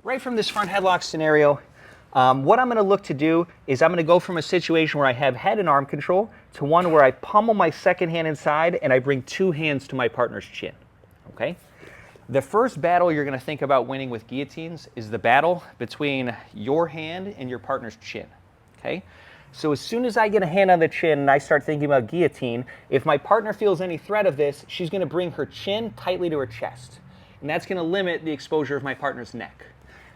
right from this front headlock scenario, what I'm going to look to do is I'm going to go from a situation where I have head and arm control to one where I pummel my second hand inside and I bring two hands to my partner's chin. Okay? The first battle you're going to think about winning with guillotines is the battle between your hand and your partner's chin. Okay? So as soon as I get a hand on the chin and I start thinking about guillotine, if my partner feels any threat of this, she's going to bring her chin tightly to her chest. And that's going to limit the exposure of my partner's neck.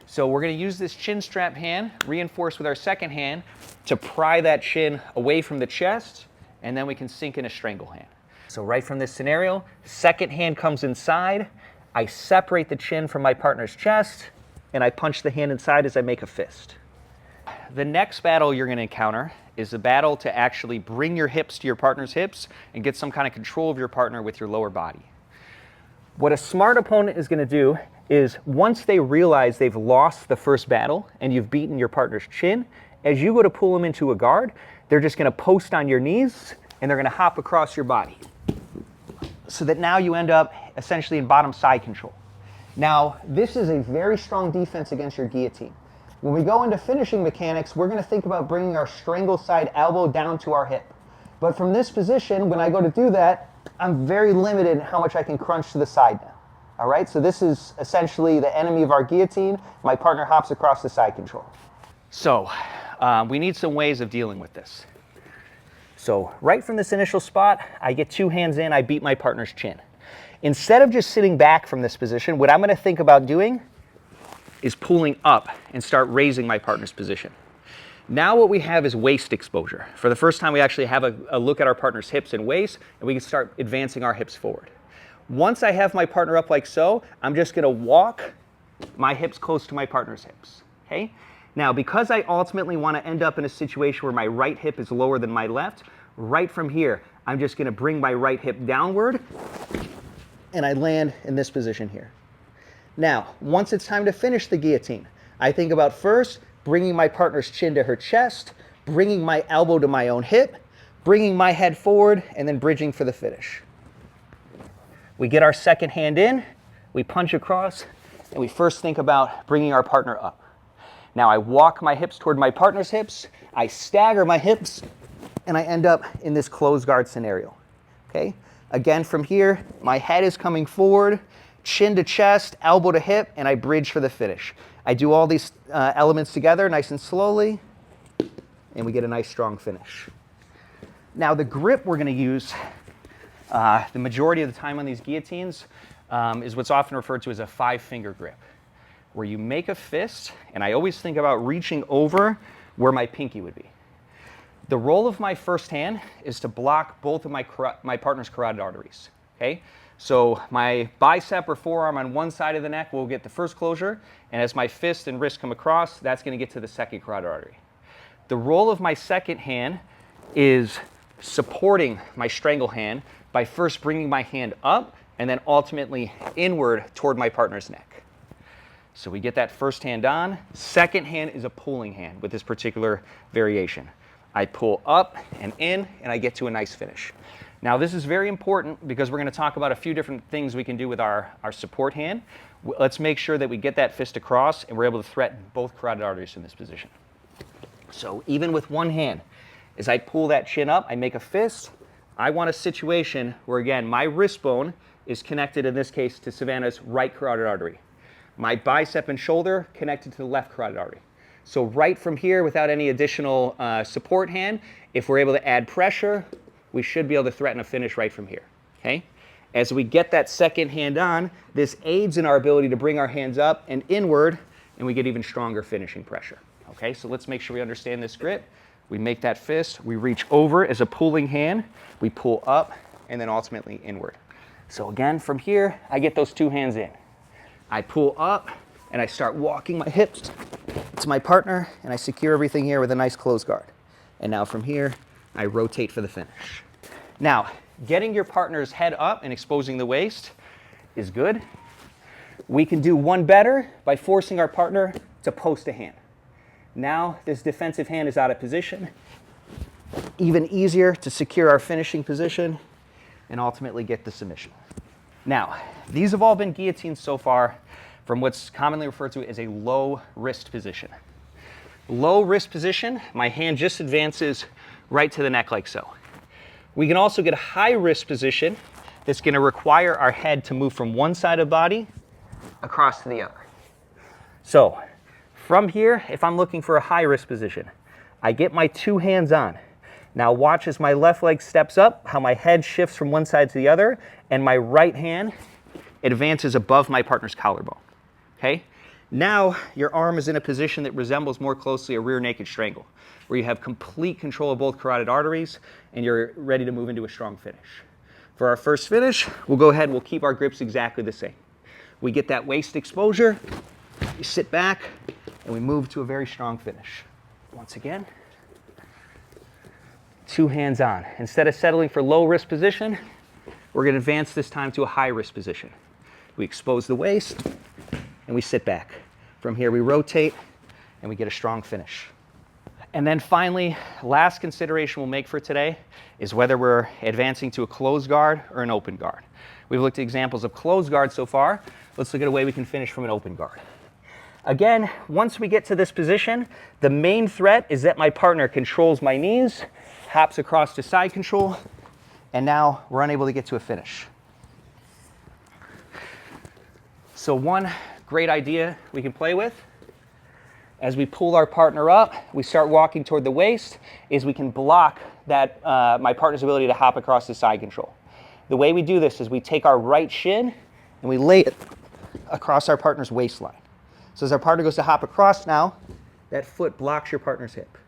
So we're going to use this chin strap hand, reinforced with our second hand, to pry that chin away from the chest, and then we can sink in a strangle hand. So right from this scenario, second hand comes inside, I separate the chin from my partner's chest, and I punch the hand inside as I make a fist. The next battle you're going to encounter is the battle to actually bring your hips to your partner's hips and get some kind of control of your partner with your lower body. What a smart opponent is going to do is once they realize they've lost the first battle and you've beaten your partner's chin, as you go to pull them into a guard, they're just going to post on your knees and they're going to hop across your body. So that now you end up essentially in bottom side control. Now, this is a very strong defense against your guillotine. When we go into finishing mechanics, we're going to think about bringing our strangle side elbow down to our hip. But from this position, when I go to do that, I'm very limited in how much I can crunch to the side now. All right, so this is essentially the enemy of our guillotine. My partner hops across the side control. So we need some ways of dealing with this. So right from this initial spot, I get two hands in, I beat my partner's chin. Instead of just sitting back from this position, what I'm going to think about doing is pulling up and start raising my partner's position. Now what we have is waist exposure. For the first time, we actually have a look at our partner's hips and waist, and we can start advancing our hips forward. Once I have my partner up like so, I'm just going to walk my hips close to my partner's hips. Okay? Now, because I ultimately want to end up in a situation where my right hip is lower than my left, right from here, I'm just going to bring my right hip downward, and I land in this position here. Now, once it's time to finish the guillotine, I think about first bringing my partner's chin to her chest, bringing my elbow to my own hip, bringing my head forward, and then bridging for the finish. We get our second hand in, we punch across, and we first think about bringing our partner up. Now I walk my hips toward my partner's hips, I stagger my hips, and I end up in this closed guard scenario. Okay? Again, from here, my head is coming forward, chin to chest, elbow to hip, and I bridge for the finish. I do all these elements together nice and slowly, and we get a nice strong finish. Now the grip we're going to use the majority of the time on these guillotines is what's often referred to as a 5-finger grip, where you make a fist, and I always think about reaching over where my pinky would be. The role of my first hand is to block both of my partner's carotid arteries. Okay? So my bicep or forearm on one side of the neck will get the first closure, and as my fist and wrist come across, that's going to get to the second carotid artery. The role of my second hand is supporting my strangle hand by first bringing my hand up and then ultimately inward toward my partner's neck. So we get that first hand on. Second hand is a pulling hand with this particular variation. I pull up and in, and I get to a nice finish. Now this is very important because we're going to talk about a few different things we can do with our support hand. Let's make sure that we get that fist across and we're able to threaten both carotid arteries in this position. So even with one hand, as I pull that chin up, I make a fist. I want a situation where, again, my wrist bone is connected, in this case, to Savannah's right carotid artery. My bicep and shoulder connected to the left carotid artery. So right from here, without any additional support hand, if we're able to add pressure, we should be able to threaten a finish right from here. Okay? As we get that second hand on, this aids in our ability to bring our hands up and inward, and we get even stronger finishing pressure. Okay? So let's make sure we understand this grip. We make that fist, we reach over as a pulling hand, we pull up, and then ultimately inward. So again, from here, I get those two hands in. I pull up, and I start walking my hips to my partner, and I secure everything here with a nice closed guard. And now from here, I rotate for the finish. Now, getting your partner's head up and exposing the waist is good. We can do one better by forcing our partner to post a hand. Now this defensive hand is out of position. Even easier to secure our finishing position and ultimately get the submission. Now, these have all been guillotines so far. from what's commonly referred to as a low wrist position. Low wrist position, my hand just advances right to the neck like so. We can also get a high wrist position that's going to require our head to move from one side of the body across to the other. So from here, if I'm looking for a high wrist position, I get my two hands on. Now watch as my left leg steps up, how my head shifts from one side to the other, and my right hand advances above my partner's collarbone. Okay? Now your arm is in a position that resembles more closely a rear naked strangle, where you have complete control of both carotid arteries and you're ready to move into a strong finish. For our first finish, we'll go ahead and we'll keep our grips exactly the same. We get that waist exposure, we sit back, and we move to a very strong finish. Once again, two hands on. Instead of settling for low wrist position, we're going to advance this time to a high wrist position. We expose the waist, and we sit back. From here, we rotate, and we get a strong finish. And then finally, last consideration we'll make for today is whether we're advancing to a closed guard or an open guard. We've looked at examples of closed guard so far. Let's look at a way we can finish from an open guard. Again, once we get to this position, the main threat is that my partner controls my knees, hops across to side control, and now we're unable to get to a finish. So one great idea we can play with, as we pull our partner up, we start walking toward the waist, is we can block that my partner's ability to hop across to side control. The way we do this is we take our right shin and we lay it across our partner's waistline. So as our partner goes to hop across now, that foot blocks your partner's hip.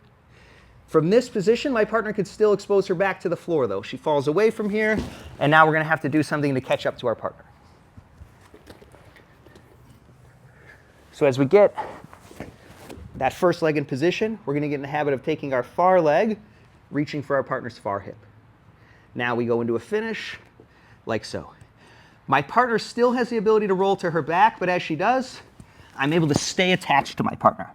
From this position, my partner could still expose her back to the floor though. She falls away from here, and now we're gonna have to do something to catch up to our partner. So as we get that first leg in position, we're gonna get in the habit of taking our far leg, reaching for our partner's far hip. Now we go into a finish, like so. My partner still has the ability to roll to her back, but as she does, I'm able to stay attached to my partner.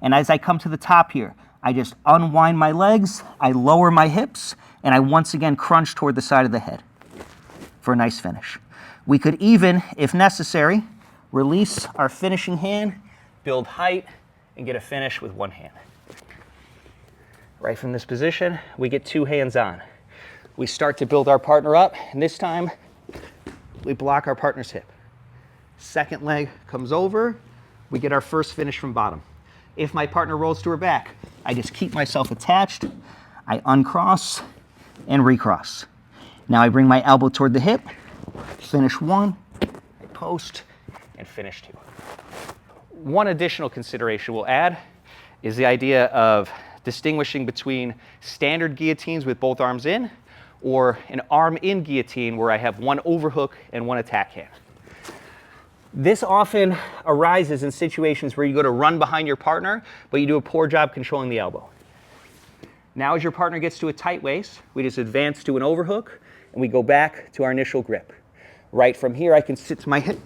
And as I come to the top here, I just unwind my legs, I lower my hips, and I once again crunch toward the side of the head for a nice finish. We could even, if necessary, release our finishing hand, build height, and get a finish with one hand. Right from this position, we get two hands on. We start to build our partner up, and this time, we block our partner's hip. Second leg comes over, we get our first finish from bottom. If my partner rolls to her back, I just keep myself attached, I uncross and recross. Now I bring my elbow toward the hip, finish one, I post, and finish two. One additional consideration we'll add is the idea of distinguishing between standard guillotines with both arms in, or an arm-in guillotine where I have one overhook and one attack hand. This often arises in situations where you go to run behind your partner, but you do a poor job controlling the elbow. Now as your partner gets to a tight waist, we just advance to an overhook, and we go back to our initial grip. Right from here, I can sit to my hip,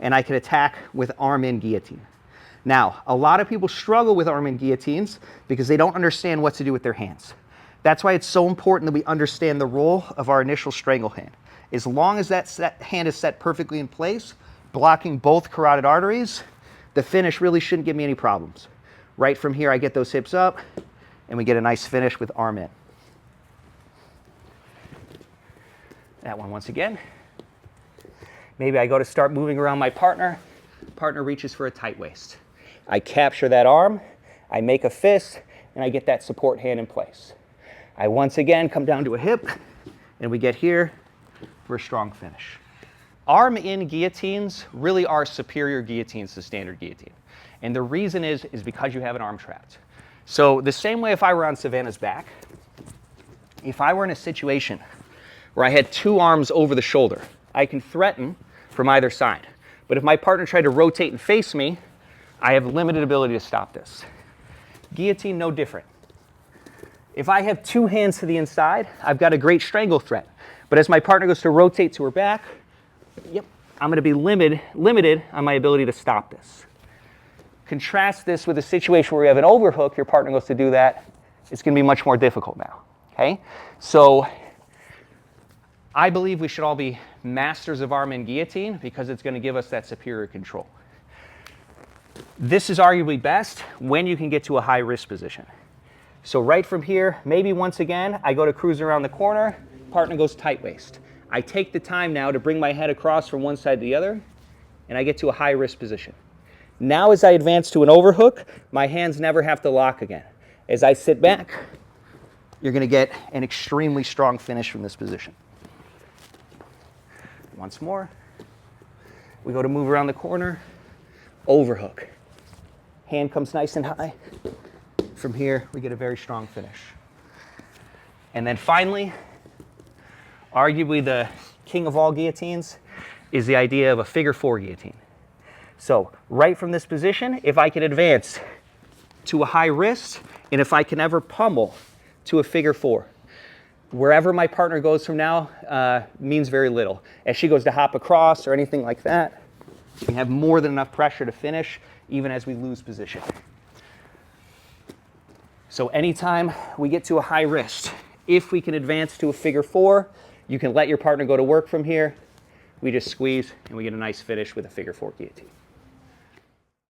and I can attack with arm-in guillotine. Now, a lot of people struggle with arm-in guillotines because they don't understand what to do with their hands. That's why it's so important that we understand the role of our initial strangle hand. As long as that hand is set perfectly in place, blocking both carotid arteries, the finish really shouldn't give me any problems. Right from here, I get those hips up, and we get a nice finish with arm in. That one once again. Maybe I go to start moving around my partner. Partner reaches for a tight waist. I capture that arm, I make a fist, and I get that support hand in place. I once again come down to a hip, and we get here for a strong finish. Arm-in guillotines really are superior guillotines to standard guillotine. And the reason is because you have an arm trapped. So the same way if I were on Savannah's back, if I were in a situation where I had two arms over the shoulder, I can threaten from either side. But if my partner tried to rotate and face me, I have limited ability to stop this. Guillotine, no different. If I have two hands to the inside, I've got a great strangle threat. But as my partner goes to rotate to her back, I'm going to be limited on my ability to stop this. Contrast this with a situation where you have an overhook, your partner goes to do that, it's going to be much more difficult now. Okay? So I believe we should all be masters of arm-in guillotine because it's going to give us that superior control. This is arguably best when you can get to a high wrist position. So right from here, maybe once again, I go to cruise around the corner, partner goes tight waist. I take the time now to bring my head across from one side to the other, and I get to a high wrist position. Now as I advance to an overhook, my hands never have to lock again. As I sit back, you're gonna get an extremely strong finish from this position. Once more, we go to move around the corner, overhook. Hand comes nice and high. From here, we get a very strong finish. And then finally, arguably the king of all guillotines is the idea of a figure four guillotine. So right from this position, if I can advance to a high wrist, and if I can ever pummel to a figure four, wherever my partner goes from now means very little. As she goes to hop across or anything like that, we have more than enough pressure to finish, even as we lose position. So anytime we get to a high wrist, if we can advance to a figure four, you can let your partner go to work from here. We just squeeze and we get a nice finish with a figure four guillotine.